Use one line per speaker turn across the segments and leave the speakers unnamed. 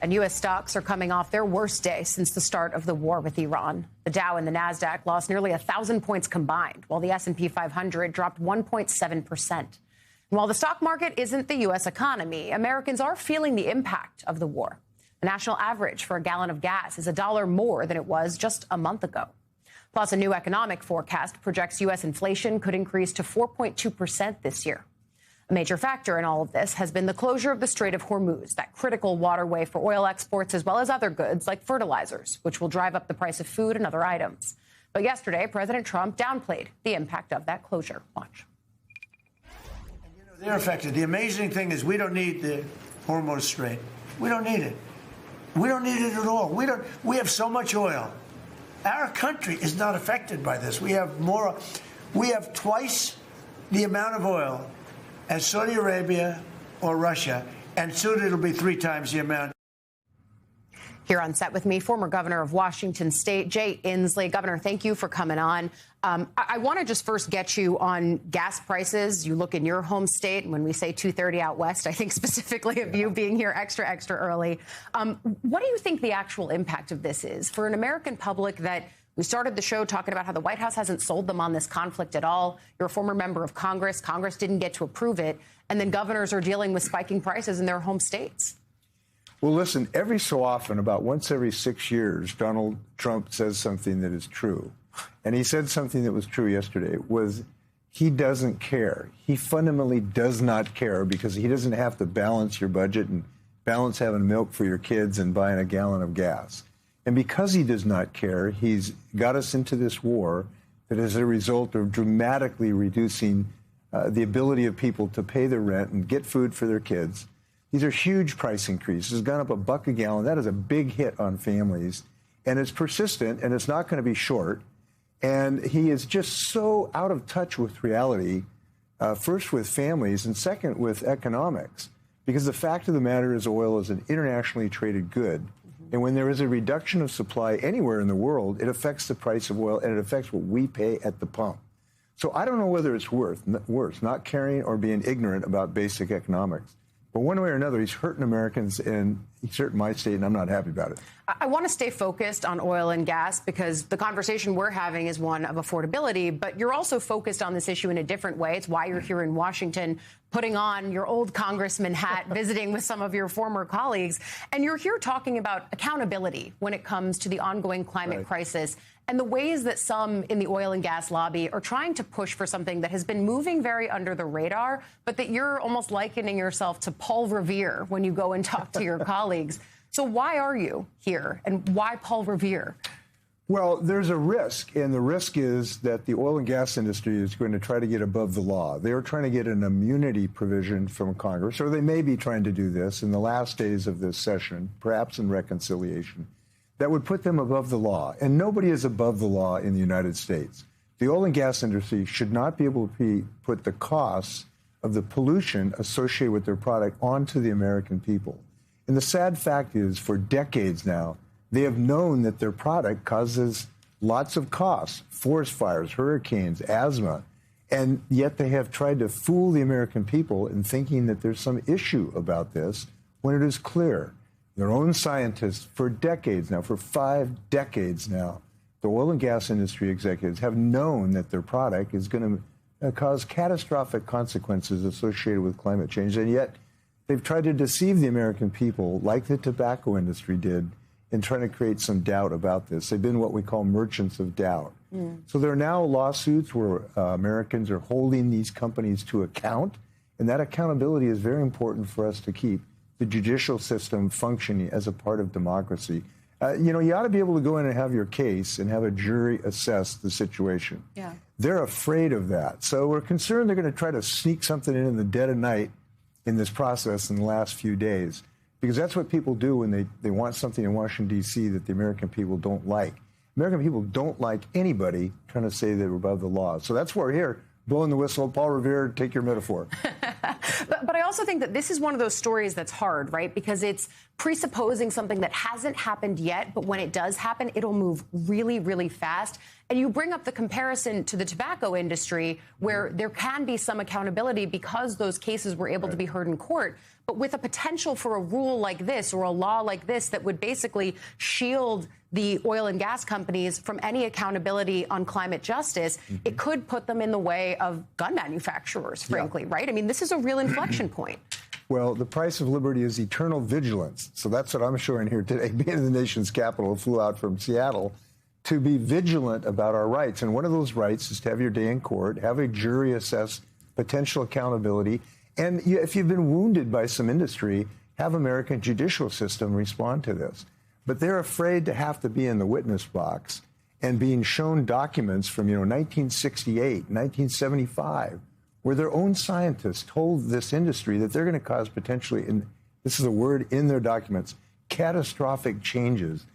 And U.S. stocks are coming off their worst day since the start of the war with Iran. The Dow and the Nasdaq lost nearly 1,000 points combined, while the S&P 500 dropped 1.7%. And while the stock market isn't the U.S. economy, Americans are feeling the impact of the war. The national average for a gallon of gas is $1 more than it was just a month ago. Plus, a new economic forecast projects U.S. inflation could increase to 4.2% this year. A major factor in all of this has been the closure of the Strait of Hormuz, that critical waterway for oil exports as well as other goods like fertilizers, which will drive up the price of food and other items. But yesterday, President Trump downplayed the impact of that closure. Watch.
They're affected. The amazing thing is we don't need the Hormuz Strait. We don't need it. We don't need it at all. We have so much oil. Our country is not affected by this. We have twice the amount of oil as Saudi Arabia or Russia, and soon it'll be 3 times the amount.
Here on set with me, former governor of Washington State, Jay Inslee. Governor, thank you for coming on. I want to just first get you on gas prices. You look in your home state, and when we say 2:30 out west, I think specifically of you being here extra early. What do you think the actual impact of this is for an American public that we started the show talking about how the White House hasn't sold them on this conflict at all? You're a former member of Congress. Congress didn't get to approve it. And then governors are dealing with spiking prices in their home states.
Well, listen, every so often, about once every 6 years, Donald Trump says something that is true. And he said something that was true yesterday, was he doesn't care. He fundamentally does not care because he doesn't have to balance your budget and balance having milk for your kids and buying a gallon of gas. And because he does not care, he's got us into this war that is a result of dramatically reducing the ability of people to pay their rent and get food for their kids. These are huge price increases. It's gone up $1 a gallon. That is a big hit on families. And it's persistent, and it's not going to be short. And he is just so out of touch with reality, first with families, and second with economics. Because the fact of the matter is oil is an internationally traded good. And when there is a reduction of supply anywhere in the world, it affects the price of oil, and it affects what we pay at the pump. So I don't know whether it's worse, not caring or being ignorant about basic economics. But one way or another, he's hurting Americans, and he's hurting my state, and I'm not happy about it.
I want to stay focused on oil and gas because the conversation we're having is one of affordability, but you're also focused on this issue in a different way. It's why you're here in Washington, putting on your old congressman hat, visiting with some of your former colleagues. And you're here talking about accountability when it comes to the ongoing climate crisis and the ways that some in the oil and gas lobby are trying to push for something that has been moving very under the radar, but that you're almost likening yourself to Paul Revere when you go and talk to your colleagues. So why are you here, and why Paul Revere?
Well, there's a risk, and the risk is that the oil and gas industry is going to try to get above the law. They are trying to get an immunity provision from Congress, or they may be trying to do this in the last days of this session, perhaps in reconciliation, that would put them above the law. And nobody is above the law in the United States. The oil and gas industry should not be able to put the costs of the pollution associated with their product onto the American people. And the sad fact is, for decades now, they have known that their product causes lots of costs, forest fires, hurricanes, asthma, and yet they have tried to fool the American people in thinking that there's some issue about this when it is clear. Their own scientists, for decades now, for 5 decades now, the oil and gas industry executives have known that their product is going to cause catastrophic consequences associated with climate change, and yet they've tried to deceive the American people, like the tobacco industry did, in trying to create some doubt about this. They've been what we call merchants of doubt. So there are now lawsuits where Americans are holding these companies to account, and that accountability is very important for us to keep the judicial system functioning as a part of democracy. You ought to be able to go in and have your case and have a jury assess the situation.
Yeah.
They're afraid of that. So we're concerned they're going to try to sneak something in the dead of night in this process in the last few days. Because that's what people do when they want something in Washington, D.C. that the American people don't like. American people don't like anybody trying to say they're above the law. So that's why we're here, blowing the whistle. Paul Revere, take your metaphor.
But I also think that this is one of those stories that's hard, right? Because it's presupposing something that hasn't happened yet, but when it does happen, it'll move really, really fast. And you bring up the comparison to the tobacco industry, where there can be some accountability because those cases were able to be heard in court. But with a potential for a rule like this or a law like this that would basically shield the oil and gas companies from any accountability on climate justice, it could put them in the way of gun manufacturers, frankly, right? I mean, this is a real inflection point.
Well, the price of liberty is eternal vigilance. So that's what I'm showing here today, being in the nation's capital, flew out from Seattle to be vigilant about our rights. And one of those rights is to have your day in court, have a jury assess potential accountability. And if you've been wounded by some industry, have American judicial system respond to this. But they're afraid to have to be in the witness box and being shown documents from, 1968, 1975, where their own scientists told this industry that they're going to cause potentially, and this is a word in their documents, catastrophic changes.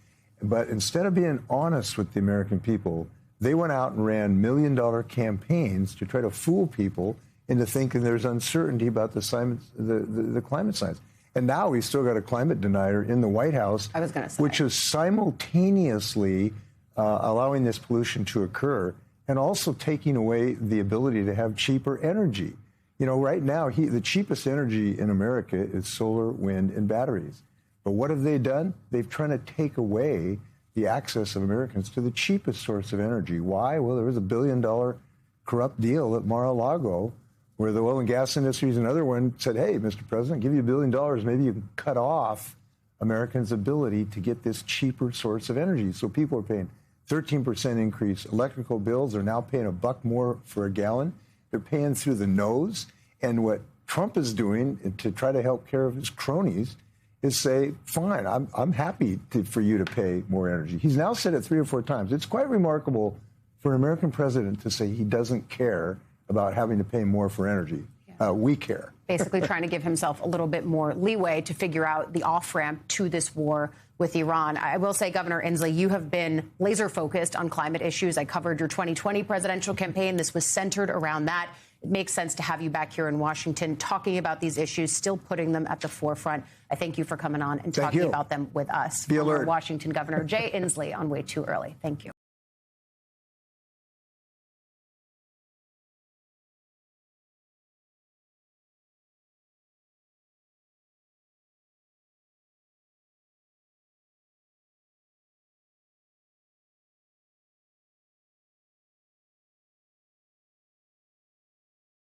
But instead of being honest with the American people, they went out and ran million-dollar campaigns to try to fool people into thinking there's uncertainty about the climate science. And now we've still got a climate denier in the White House,
I was going to say,
which is simultaneously allowing this pollution to occur and also taking away the ability to have cheaper energy. Right now, the cheapest energy in America is solar, wind, and batteries. But what have they done? They've tried to take away the access of Americans to the cheapest source of energy. Why? Well, there was $1 billion corrupt deal at Mar-a-Lago where the oil and gas industry is another one said, hey, Mr. President, give you $1 billion. Maybe you can cut off Americans' ability to get this cheaper source of energy. So people are paying 13% increase. Electrical bills are now paying $1 more for a gallon. They're paying through the nose. And what Trump is doing to try to help care of his cronies is say, fine, I'm happy for you to pay more energy. He's now said it 3 or 4 times. It's quite remarkable for an American president to say he doesn't care about having to pay more for energy. We care.
Basically trying to give himself a little bit more leeway to figure out the off-ramp to this war with Iran. I will say, Governor Inslee, you have been laser focused on climate issues. I covered your 2020 presidential campaign. This was centered around that. It makes sense to have you back here in Washington talking about these issues, still putting them at the forefront. I thank you for coming on and talking about them with us.
Be alert.
Washington Governor Jay Inslee on Way Too Early. Thank you.